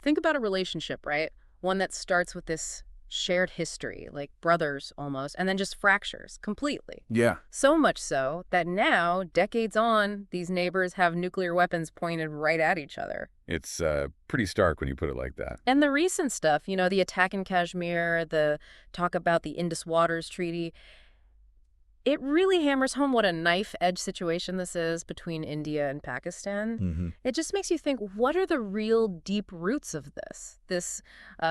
Think about a relationship, right? One that starts with this shared history, like brothers almost, and then just fractures completely. Yeah. So much so that now, decades on, these neighbors have nuclear weapons pointed right at each other. It's pretty stark when you put it like that. And the recent stuff, the attack in Kashmir, the talk about the Indus Waters Treaty, it really hammers home what a knife-edge situation this is between India and Pakistan. Mm-hmm. It just makes you think, what are the real deep roots of this? This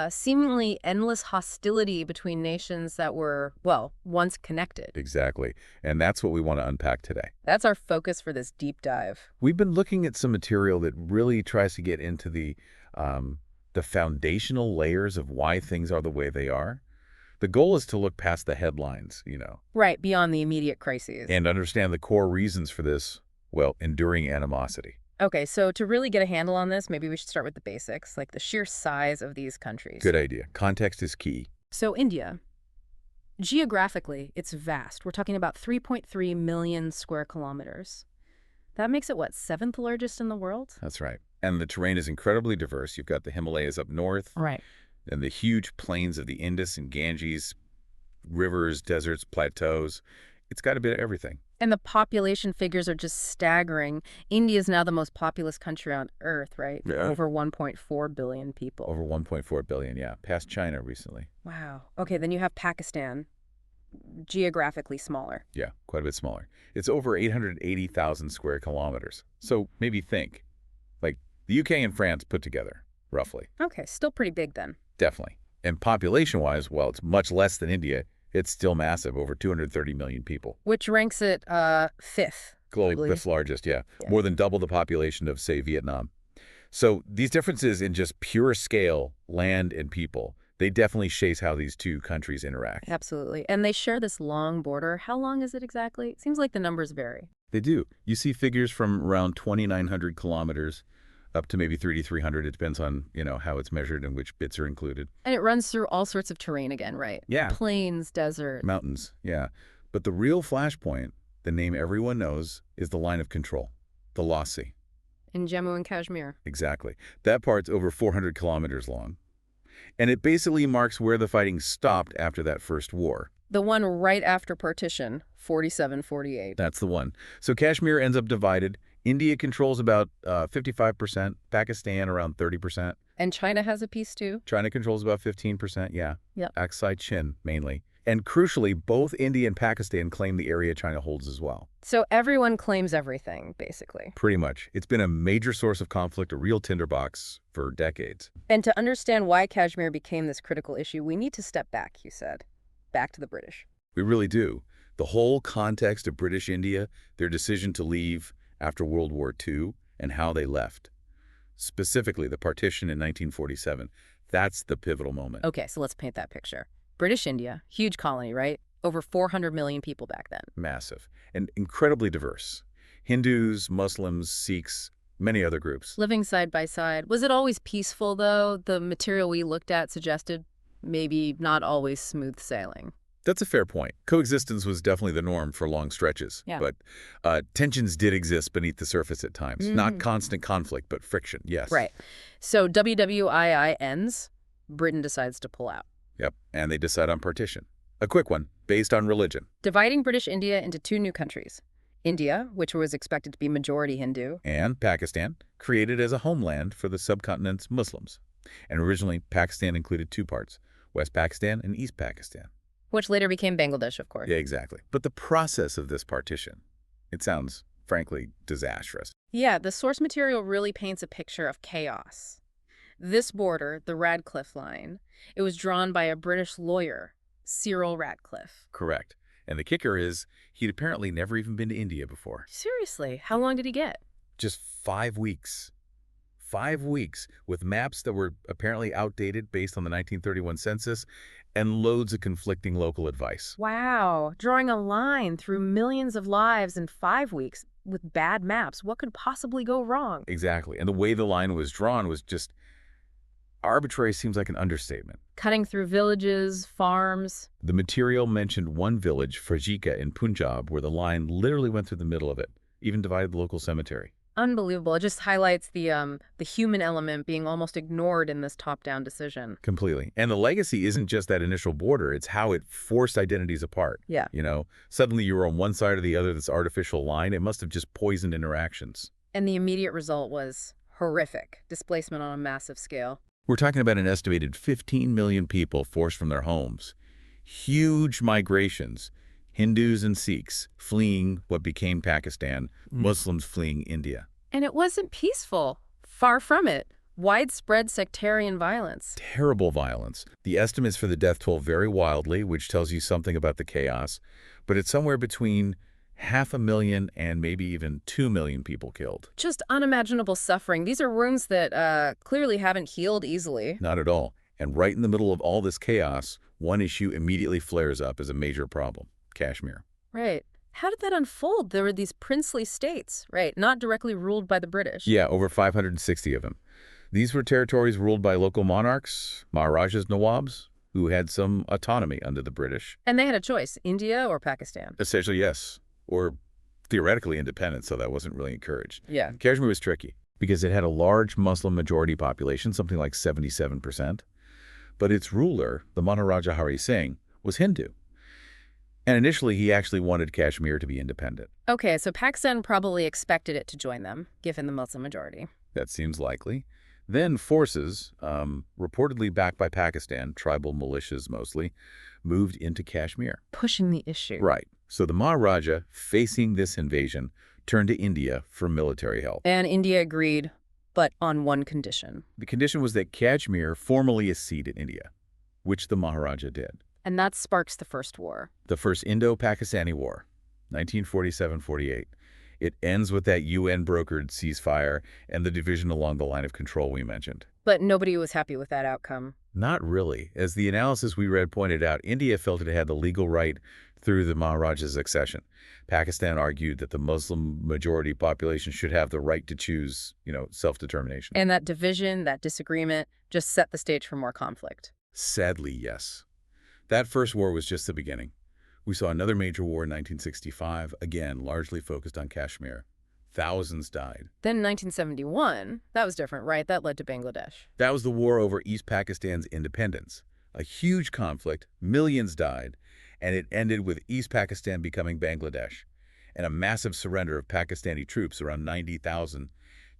seemingly endless hostility between nations that were, well, once connected. Exactly. And that's what we want to unpack today. That's our focus for this deep dive. We've been looking at some material that really tries to get into the foundational layers of why things are the way they are. The goal is to look past the headlines, Right, beyond the immediate crises. and understand the core reasons for this, well, enduring animosity. Okay, so to really get a handle on this, maybe we should start with the basics, like the sheer size of these countries. Good idea. Context is key. So India, geographically, it's vast. We're talking about 3.3 million square kilometers. That makes it, what, seventh largest in the world? That's right. And the terrain is incredibly diverse. You've got the Himalayas up north, Right. and the huge plains of the Indus and Ganges, rivers, deserts, plateaus. It's got a bit of everything. And the population figures are just staggering. India is now the most populous country on Earth, right? Yeah. Over 1.4 billion people. Over 1.4 billion, yeah. Past China recently. Wow. Okay, then you have Pakistan, geographically smaller. Yeah, quite a bit smaller. It's over 880,000 square kilometers. So maybe think, like the UK and France put together, roughly. Okay, still pretty big then. Definitely. And population-wise, well, it's much less than India. It's still massive, over 230 million people. Which ranks it fifth. Globally, fifth largest, yeah. More than double the population of, say, Vietnam. So these differences in just pure scale, land, and people, they definitely shape how these two countries interact. Absolutely. And they share this long border. How long is it exactly? It seems like the numbers vary. They do. You see figures from around 2,900 kilometers up to maybe 3,300. It depends on, how it's measured and which bits are included. And it runs through all sorts of terrain again, right? Yeah. Plains, desert. Mountains, yeah. But the real flashpoint, the name everyone knows, is the line of control, the Lost Sea. In Jammu and Kashmir. Exactly. That part's over 400 kilometers long. And it basically marks where the fighting stopped after that first war. The one right after partition, 47-48. That's the one. So Kashmir ends up divided. India controls about 55%, Pakistan around 30%. And China has a piece too? China controls about 15%, yeah. Yep. Aksai Chin, mainly. And crucially, both India and Pakistan claim the area China holds as well. So everyone claims everything, basically. Pretty much. It's been a major source of conflict, a real tinderbox for decades. And to understand why Kashmir became this critical issue, we need to step back, you said. Back to the British. We really do. The whole context of British India, their decision to leave after World War II, and how they left. Specifically, the partition in 1947. That's the pivotal moment. Okay, so let's paint that picture. British India, huge colony, right? Over 400 million people back then. Massive. And incredibly diverse. Hindus, Muslims, Sikhs, many other groups. Living side by side. Was it always peaceful, though? The material we looked at suggested maybe not always smooth sailing. That's a fair point. Coexistence was definitely the norm for long stretches. Yeah. But tensions did exist beneath the surface at times. Not constant conflict, but friction, yes. Right. So WWII ends. Britain decides to pull out. Yep, and they decide on partition. A quick one, based on religion. Dividing British India into two new countries. India, which was expected to be majority Hindu. And Pakistan, created as a homeland for the subcontinent's Muslims. And originally, Pakistan included two parts, West Pakistan and East Pakistan. Which later became Bangladesh, of course. Yeah, exactly. But the process of this partition, it sounds, frankly, disastrous. Yeah, the source material really paints a picture of chaos. This border, the Radcliffe Line, it was drawn by a British lawyer, Cyril Radcliffe. Correct. And the kicker is, he'd apparently never even been to India before. Seriously, how long did he get? Just 5 weeks. 5 weeks, with maps that were apparently outdated based on the 1931 census, and loads of conflicting local advice. Wow, drawing a line through millions of lives in 5 weeks with bad maps. What could possibly go wrong? Exactly. And the way the line was drawn was just arbitrary, seems like an understatement. Cutting through villages, farms. The material mentioned one village, Fajika, in Punjab, where the line literally went through the middle of it, even divided the local cemetery. Unbelievable. It just highlights the human element being almost ignored in this top-down decision. Completely. And the legacy isn't just that initial border, it's how it forced identities apart. Yeah. Suddenly you were on one side or the other, this artificial line. It must have just poisoned interactions. And the immediate result was horrific. Displacement on a massive scale. We're talking about an estimated 15 million people forced from their homes. Huge migrations. Hindus and Sikhs fleeing what became Pakistan, Muslims fleeing India. And it wasn't peaceful. Far from it. Widespread sectarian violence. Terrible violence. The estimates for the death toll vary wildly, which tells you something about the chaos, but it's somewhere between 500,000 and maybe even 2 million people killed. Just unimaginable suffering. These are wounds that clearly haven't healed easily. Not at all. And right in the middle of all this chaos, one issue immediately flares up as a major problem: Kashmir. Right. How did that unfold? There were these princely states, right, not directly ruled by the British. Yeah, over 560 of them. These were territories ruled by local monarchs, Maharajas, Nawabs, who had some autonomy under the British. And they had a choice, India or Pakistan. Essentially, yes. Or theoretically independent, so that wasn't really encouraged. Yeah. Kashmir was tricky because it had a large Muslim majority population, something like 77%. But its ruler, the Maharaja Hari Singh, was Hindu. And initially, he actually wanted Kashmir to be independent. Okay, so Pakistan probably expected it to join them, given the Muslim majority. That seems likely. Then forces, reportedly backed by Pakistan, tribal militias mostly, moved into Kashmir. Pushing the issue. Right. So the Maharaja, facing this invasion, turned to India for military help. And India agreed, but on one condition. The condition was that Kashmir formally accede in India, which the Maharaja did. And that sparks the First War. The First Indo-Pakistani War, 1947-48. It ends with that UN-brokered ceasefire and the division along the line of control we mentioned. But nobody was happy with that outcome. Not really. As the analysis we read pointed out, India felt it had the legal right through the Maharaja's accession. Pakistan argued that the Muslim majority population should have the right to choose, self-determination. And that division, that disagreement, just set the stage for more conflict. Sadly, yes. That first war was just the beginning. We saw another major war in 1965, again, largely focused on Kashmir. Thousands died. Then 1971, that was different, right? That led to Bangladesh. That was the war over East Pakistan's independence. A huge conflict, millions died, and it ended with East Pakistan becoming Bangladesh, and a massive surrender of Pakistani troops, around 90,000,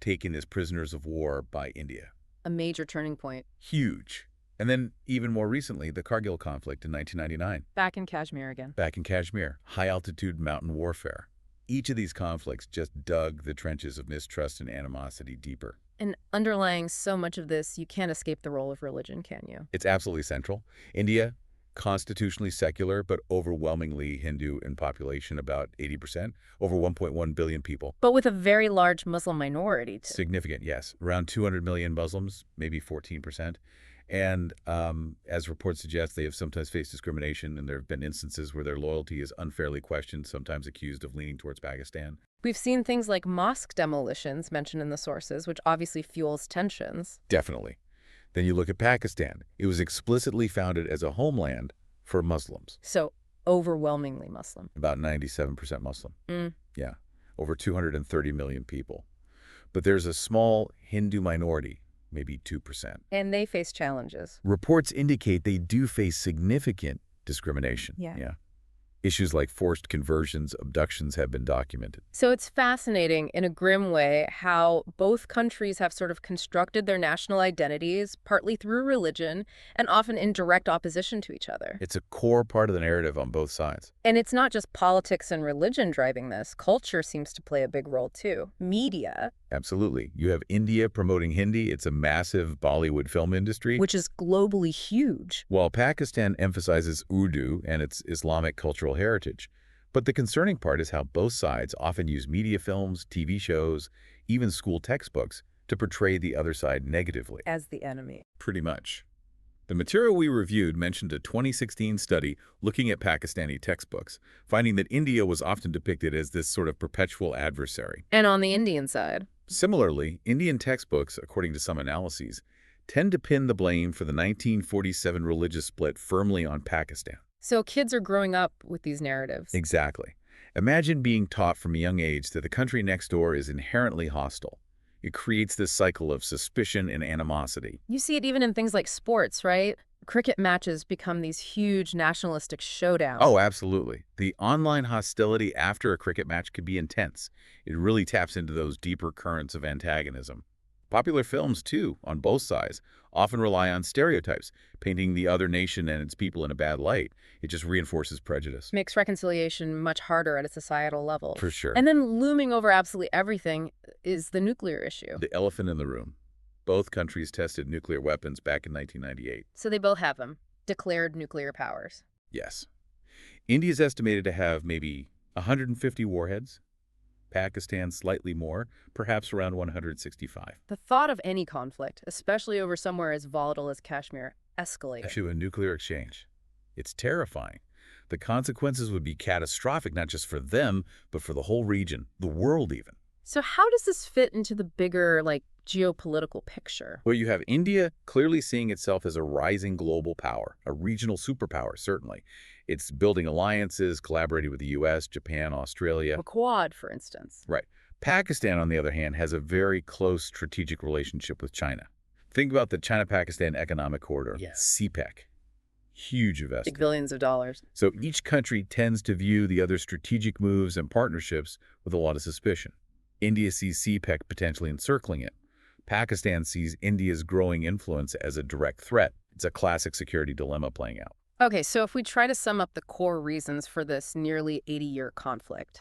taken as prisoners of war by India. A major turning point. Huge. And then, even more recently, the Kargil conflict in 1999. Back in Kashmir again. Back in Kashmir, high-altitude mountain warfare. Each of these conflicts just dug the trenches of mistrust and animosity deeper. And underlying so much of this, you can't escape the role of religion, can you? It's absolutely central. India, constitutionally secular, but overwhelmingly Hindu in population, about 80%, over 1.1 billion people. But with a very large Muslim minority, too. Significant, yes. Around 200 million Muslims, maybe 14%. And as reports suggest, they have sometimes faced discrimination, and there have been instances where their loyalty is unfairly questioned, sometimes accused of leaning towards Pakistan. We've seen things like mosque demolitions mentioned in the sources, which obviously fuels tensions. Definitely. Then you look at Pakistan. It was explicitly founded as a homeland for Muslims. So overwhelmingly Muslim. About 97% Muslim. Mm. Yeah, over 230 million people. But there's a small Hindu minority, maybe 2%. And they face challenges. Reports indicate they do face significant discrimination. Yeah. Issues like forced conversions, abductions have been documented. So it's fascinating, in a grim way, how both countries have sort of constructed their national identities, partly through religion, and often in direct opposition to each other. It's a core part of the narrative on both sides. And it's not just politics and religion driving this. Culture seems to play a big role, too. Media. Absolutely. You have India promoting Hindi. It's a massive Bollywood film industry, Which is globally huge. while Pakistan emphasizes Urdu and its Islamic cultural heritage. But the concerning part is how both sides often use media films, TV shows, even school textbooks to portray the other side negatively. As the enemy. Pretty much. The material we reviewed mentioned a 2016 study looking at Pakistani textbooks, finding that India was often depicted as this sort of perpetual adversary. And on the Indian side. Similarly, Indian textbooks, according to some analyses, tend to pin the blame for the 1947 religious split firmly on Pakistan. So kids are growing up with these narratives. Exactly. Imagine being taught from a young age that the country next door is inherently hostile. It creates this cycle of suspicion and animosity. You see it even in things like sports, right? Cricket matches become these huge nationalistic showdowns. Oh, absolutely. The online hostility after a cricket match could be intense. It really taps into those deeper currents of antagonism. Popular films, too, on both sides, often rely on stereotypes, painting the other nation and its people in a bad light. It just reinforces prejudice. Makes reconciliation much harder at a societal level. For sure. And then looming over absolutely everything is the nuclear issue. The elephant in the room. Both countries tested nuclear weapons back in 1998. So they both have them, declared nuclear powers. Yes. India is estimated to have maybe 150 warheads. Pakistan slightly more, perhaps around 165. The thought of any conflict, especially over somewhere as volatile as Kashmir, escalated. To a nuclear exchange. It's terrifying. The consequences would be catastrophic, not just for them, but for the whole region, the world even. So how does this fit into the bigger, geopolitical picture? Well, you have India clearly seeing itself as a rising global power, a regional superpower, certainly. It's building alliances, collaborating with the U.S., Japan, Australia. A Quad, for instance. Right. Pakistan, on the other hand, has a very close strategic relationship with China. Think about the China-Pakistan Economic Corridor, CPEC. Huge investment. Big billions of dollars. So each country tends to view the other strategic moves and partnerships with a lot of suspicion. India sees CPEC potentially encircling it. Pakistan sees India's growing influence as a direct threat. It's a classic security dilemma playing out. Okay, so if we try to sum up the core reasons for this nearly 80-year conflict,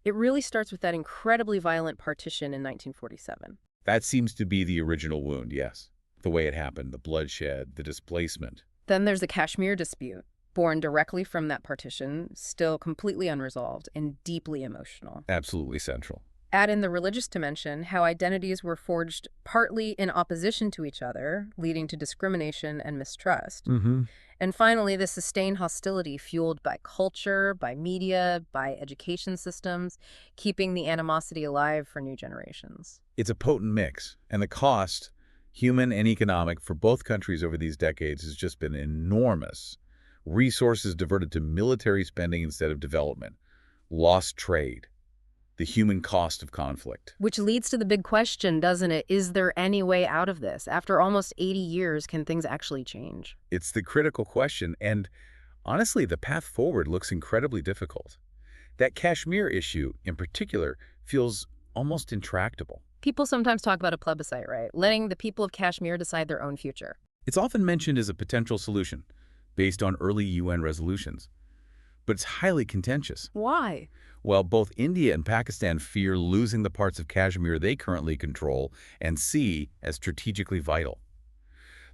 it really starts with that incredibly violent partition in 1947. That seems to be the original wound, yes. The way it happened, the bloodshed, the displacement. Then there's the Kashmir dispute, born directly from that partition, still completely unresolved and deeply emotional. Absolutely central. Add in the religious dimension, how identities were forged partly in opposition to each other, leading to discrimination and mistrust. And finally, the sustained hostility fueled by culture, by media, by education systems, keeping the animosity alive for new generations. It's a potent mix, and the cost, human and economic, for both countries over these decades has just been enormous. Resources diverted to military spending instead of development. Lost trade. The human cost of conflict. Which leads to the big question, doesn't it? Is there any way out of this? After almost 80 years, can things actually change? It's the critical question, and honestly, the path forward looks incredibly difficult. That Kashmir issue, in particular, feels almost intractable. People sometimes talk about a plebiscite, right? Letting the people of Kashmir decide their own future. It's often mentioned as a potential solution, based on early UN resolutions. But it's highly contentious. Why? Well, both India and Pakistan fear losing the parts of Kashmir they currently control and see as strategically vital.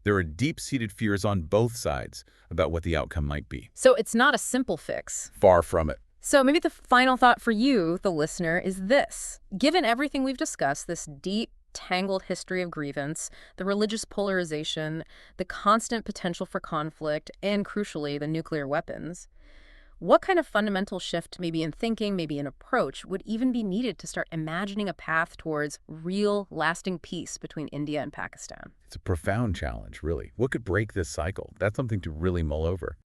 There are deep-seated fears on both sides about what the outcome might be. So it's not a simple fix. Far from it. So maybe the final thought for you, the listener, is this. Given everything we've discussed, this deep, tangled history of grievance, the religious polarization, the constant potential for conflict, and crucially, the nuclear weapons, what kind of fundamental shift, maybe in thinking, maybe in approach, would even be needed to start imagining a path towards real, lasting peace between India and Pakistan? It's a profound challenge, really. What could break this cycle? That's something to really mull over.